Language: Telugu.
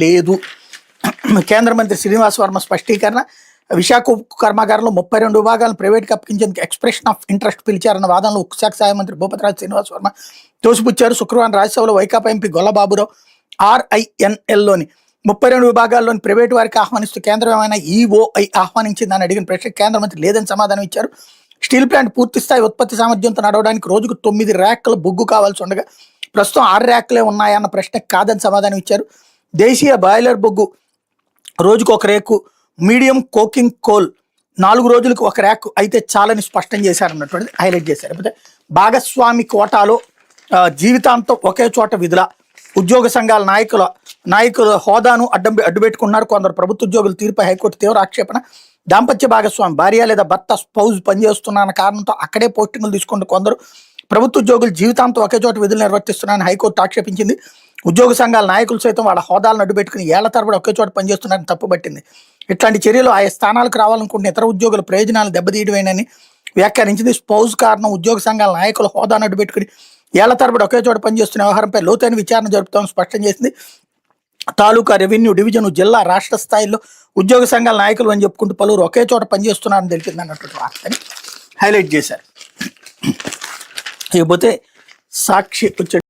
లేదు. కేంద్ర మంత్రి శ్రీనివాస్ వర్మ స్పష్టీకరణ. విశాఖ ఉక్కు కర్మాగారంలో 32 విభాగాలను ప్రైవేట్కి అప్పగించేందుకు ఎక్స్ప్రెషన్ ఆఫ్ ఇంట్రెస్ట్ పిలిచారన్న వాదనలో ఉక్కు శాఖ సహాయ మంత్రి భూపతిరాజు శ్రీనివాస్ వర్మ తోసిపుచ్చారు. శుక్రవారం రాజ్యసభలో వైకాపా ఎంపీ గొల్లబాబురావు RINLలోని 32 విభాగాల్లోని ప్రైవేటు వారికి ఆహ్వానిస్తూ కేంద్రం ఏమైనా EOI ఆహ్వానించిందని అడిగిన ప్రశ్నకు కేంద్ర మంత్రి లేదని సమాధానం ఇచ్చారు. స్టీల్ ప్లాంట్ పూర్తి స్థాయి ఉత్పత్తి సామర్థ్యంతో నడవడానికి రోజుకు 9 ర్యాక్ల బొగ్గు కావాల్సి ఉండగా ప్రస్తుతం 6 ర్యాక్లే ఉన్నాయన్న ప్రశ్నకు కాదని సమాధానం ఇచ్చారు. దేశీయ బాయిలర్ బొగ్గు రోజుకు 1 రేకు, మీడియం కోకింగ్ కోల్ 4 రోజులకు 1 ర్యాక్ అయితే చాలని స్పష్టం చేశారన్నటువంటిది హైలైట్ చేశారు. లేకపోతే భాగస్వామి కోటాలో జీవితాంతం ఒకే చోట విధుల ఉద్యోగ సంఘాల నాయకుల హోదాను అడ్డుపెట్టుకున్నారు. కొందరు ప్రభుత్వ ఉద్యోగుల తీరుపై హైకోర్టు తీవ్ర ఆక్షేపణ. దాంపత్య భాగస్వామి భార్య లేదా భర్త స్పౌజ్ పనిచేస్తున్న కారణంతో అక్కడే పోస్టింగులు తీసుకుంటూ కొందరు ప్రభుత్వ ఉద్యోగులు జీవితాంతం ఒకే చోట విధులు నిర్వర్తిస్తున్నారని హైకోర్టు ఆక్షేపించింది. ఉద్యోగ సంఘాల నాయకులు సైతం వాళ్ళ హోదాలను అడ్డుపెట్టుకుని ఏళ్ల తరబడి ఒకే చోట పనిచేస్తున్నారని తప్పుపట్టింది. ఇట్లాంటి చర్యలు ఆయా స్థానాలకు రావాలనుకుంటున్న ఇతర ఉద్యోగుల ప్రయోజనాలు దెబ్బతీయడమేనని వ్యాఖ్యానించింది. స్పౌజ్ కారణం ఉద్యోగ సంఘాల నాయకుల హోదాను అడ్డుపెట్టుకుని ఏళ్ల తరబడి ఒకే చోట పనిచేస్తున్న వ్యవహారంపై లోతైన విచారణ జరుపుతామని స్పష్టం చేసింది. తాలూకా, రెవెన్యూ డివిజన్, జిల్లా, రాష్ట్ర స్థాయిలో ఉద్యోగ సంఘాల నాయకులు అని చెప్పుకుంటూ పలువురు ఒకే చోట పనిచేస్తున్నారని తెలిపింది అన్నటువంటి వార్తని హైలైట్ చేశారు. ఇకపోతే సాక్షి